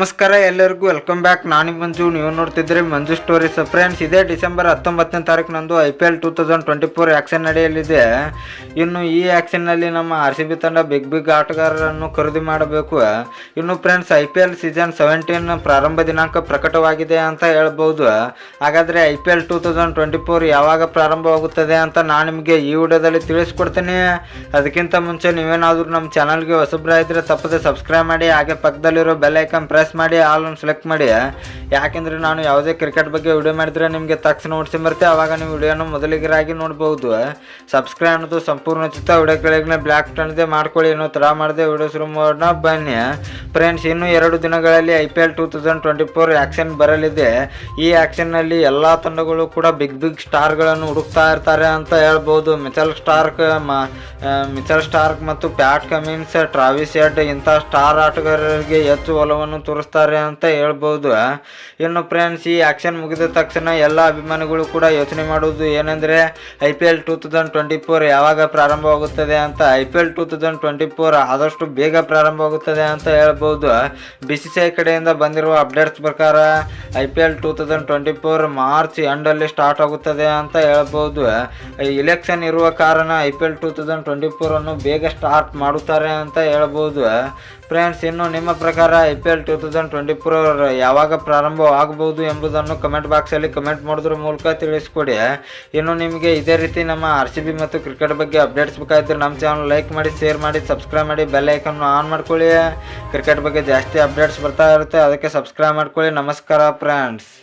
ನಮಸ್ಕಾರ ಎಲ್ಲರಿಗೂ welcome back. ನಾನು ಮಂಜು, ನೀವು ನೋಡ್ತಿದ್ರೆ ಮಂಜು ಸ್ಟೋರೀಸ್. ಫ್ರೆಂಡ್ಸ್, ಇದೇ ಡಿಸೆಂಬರ್ 19ನೇ ತಾರೀಕಿನಂದು IPL 2024 ಆ್ಯಕ್ಷನ್ ನಡೆಯಲಿದೆ. ಇನ್ನು ಈ ಆ್ಯಕ್ಷನ್ನಲ್ಲಿ ನಮ್ಮ RCB ತಂಡ ಬಿಗ್ ಆಟಗಾರರನ್ನು ಖರೀದಿ ಮಾಡಬೇಕು. ಇನ್ನು ಫ್ರೆಂಡ್ಸ್, IPL ಸೀಸನ್ 17 ಪ್ರಾರಂಭ ದಿನಾಂಕ ಪ್ರಕಟವಾಗಿದೆ ಅಂತ ಹೇಳ್ಬೋದು. ಹಾಗಾದರೆ IPL 2024 ಯಾವಾಗ ಪ್ರಾರಂಭವಾಗುತ್ತದೆ ಅಂತ ನಾನು ನಿಮಗೆ ಈ ವಿಡಿಯೋದಲ್ಲಿ ತಿಳಿಸ್ಕೊಡ್ತೀನಿ. ಅದಕ್ಕಿಂತ ಮುಂಚೆ ನೀವೇನಾದರೂ ನಮ್ಮ ಚಾನಲ್ಗೆ ಹೊಸಬ್ರಾಗಿದ್ದರೆ ತಪ್ಪದೆ ಸಬ್ಸ್ಕ್ರೈಬ್ ಮಾಡಿ, ಹಾಗೆ ಪಕ್ಕದಲ್ಲಿರೋ ಬೆಲ್ ಐಕನ್ ಪ್ರೆಸ್ ಮಾಡಿ ಆಲ್ ಅನ್ನು ಸೆಲೆಕ್ಟ್ ಮಾಡಿ. ಯಾಕೆಂದರೆ ನಾನು ಯಾವುದೇ ಕ್ರಿಕೆಟ್ ಬಗ್ಗೆ ವಿಡಿಯೋ ಮಾಡಿದರೆ ನಿಮಗೆ ತಕ್ಷಣ ನೋಟಿಸ್ ಬರುತ್ತೆ. ಆವಾಗ ನೀವು ವಿಡಿಯೋನ ಮೊದಲಿಗರಾಗಿ ನೋಡ್ಬೋದು. ಸಬ್ಸ್ಕ್ರೈಬ್ ಅನ್ನೋದು ಸಂಪೂರ್ಣ ಉಚಿತ. ವಿಡಿಯೋ ಕೆಳಗೆ ಬ್ಲ್ಯಾಕ್ ಬಟನ್ ಮಾಡ್ಕೊಳ್ಳಿ. ಇನ್ನೂ ಥರ ಮಾಡದೆ ವಿಡಿಯೋ ಶುರು ಮಾಡೋಣ ಬನ್ನಿ. ಫ್ರೆಂಡ್ಸ್, ಇನ್ನು 2 ದಿನಗಳಲ್ಲಿ IPL 2024 ಆ್ಯಕ್ಷನ್ ಬರಲಿದೆ. ಈ ಆ್ಯಕ್ಷನ್ನಲ್ಲಿ ಎಲ್ಲ ತಂಡಗಳು ಕೂಡ ಬಿಗ್ ಸ್ಟಾರ್ಗಳನ್ನು ಹುಡುಕ್ತಾ ಇರ್ತಾರೆ ಅಂತ ಹೇಳ್ಬೋದು. ಮಿಚೆಲ್ ಸ್ಟಾರ್ಕ್ ಮತ್ತು ಪ್ಯಾಟ್ ಕಮಿನ್ಸ್, ಟ್ರಾವಿಸ್ ಹೆಡ್ ಇಂಥ ಸ್ಟಾರ್ ಆಟಗಾರರಿಗೆ ಹೆಚ್ಚು ಒಲವನ್ನು ತೋರಿಸ್ತಾರೆ ಅಂತ ಹೇಳ್ಬೋದು. ಇನ್ನು ಫ್ರೆಂಡ್ಸ್, ಈ ಆ್ಯಕ್ಷನ್ ಮುಗಿದ ತಕ್ಷಣ ಎಲ್ಲ ಅಭಿಮಾನಿಗಳು ಕೂಡ ಯೋಚನೆ ಮಾಡುವುದು ಏನೆಂದರೆ IPL 2024 ಯಾವಾಗ ಪ್ರಾರಂಭವಾಗುತ್ತದೆ ಅಂತ. IPL 2024 ಆದಷ್ಟು ಬೇಗ ಪ್ರಾರಂಭವಾಗುತ್ತದೆ ಅಂತ ಹೇಳ್ಬೋದು. BCCI ಕಡೆಯಿಂದ ಬಂದಿರುವ ಅಪ್ಡೇಟ್ಸ್ ಪ್ರಕಾರ IPL 2024 ಮಾರ್ಚ್ ಎಂಡಲ್ಲಿ ಸ್ಟಾರ್ಟ್ ಆಗುತ್ತದೆ ಅಂತ ಹೇಳ್ಬೋದು. ಇಲೆಕ್ಷನ್ ಇರುವ ಕಾರಣ IPL 2024 ಅನ್ನು ಬೇಗ ಸ್ಟಾರ್ಟ್ ಮಾಡುತ್ತಾರೆ ಅಂತ ಹೇಳ್ಬೋದು. ಫ್ರೆಂಡ್ಸ್, ಇನ್ನು ನಿಮ್ಮ ಪ್ರಕಾರ IPL 2024 ಯಾವಾಗ ಪ್ರಾರಂಭವಾಗಬಹುದು ಎಂಬುದನ್ನು ಕಮೆಂಟ್ ಬಾಕ್ಸಲ್ಲಿ ಕಮೆಂಟ್ ಮಾಡೋದ್ರ ಮೂಲಕ ತಿಳಿಸ್ಕೊಡಿ. ಇನ್ನು ನಿಮಗೆ ಇದೇ ರೀತಿ ನಮ್ಮ RCB ಮತ್ತು ಕ್ರಿಕೆಟ್ ಬಗ್ಗೆ ಅಪ್ಡೇಟ್ಸ್ ಬೇಕಾಗಿದ್ದರೆ ನಮ್ಮ ಚಾನಲ್ ಲೈಕ್ ಮಾಡಿ, ಶೇರ್ ಮಾಡಿ, ಸಬ್ಸ್ಕ್ರೈಬ್ ಮಾಡಿ, ಬೆಲ್ ಐಕನ್ನು ಆನ್ ಮಾಡ್ಕೊಳ್ಳಿ. ಕ್ರಿಕೆಟ್ ಬಗ್ಗೆ ಜಾಸ್ತಿ ಅಪ್ಡೇಟ್ಸ್ ಬರ್ತಾ ಇರುತ್ತೆ, ಅದಕ್ಕೆ ಸಬ್ಸ್ಕ್ರೈಬ್ ಮಾಡ್ಕೊಳ್ಳಿ. ನಮಸ್ಕಾರ ಫ್ರೆಂಡ್ಸ್.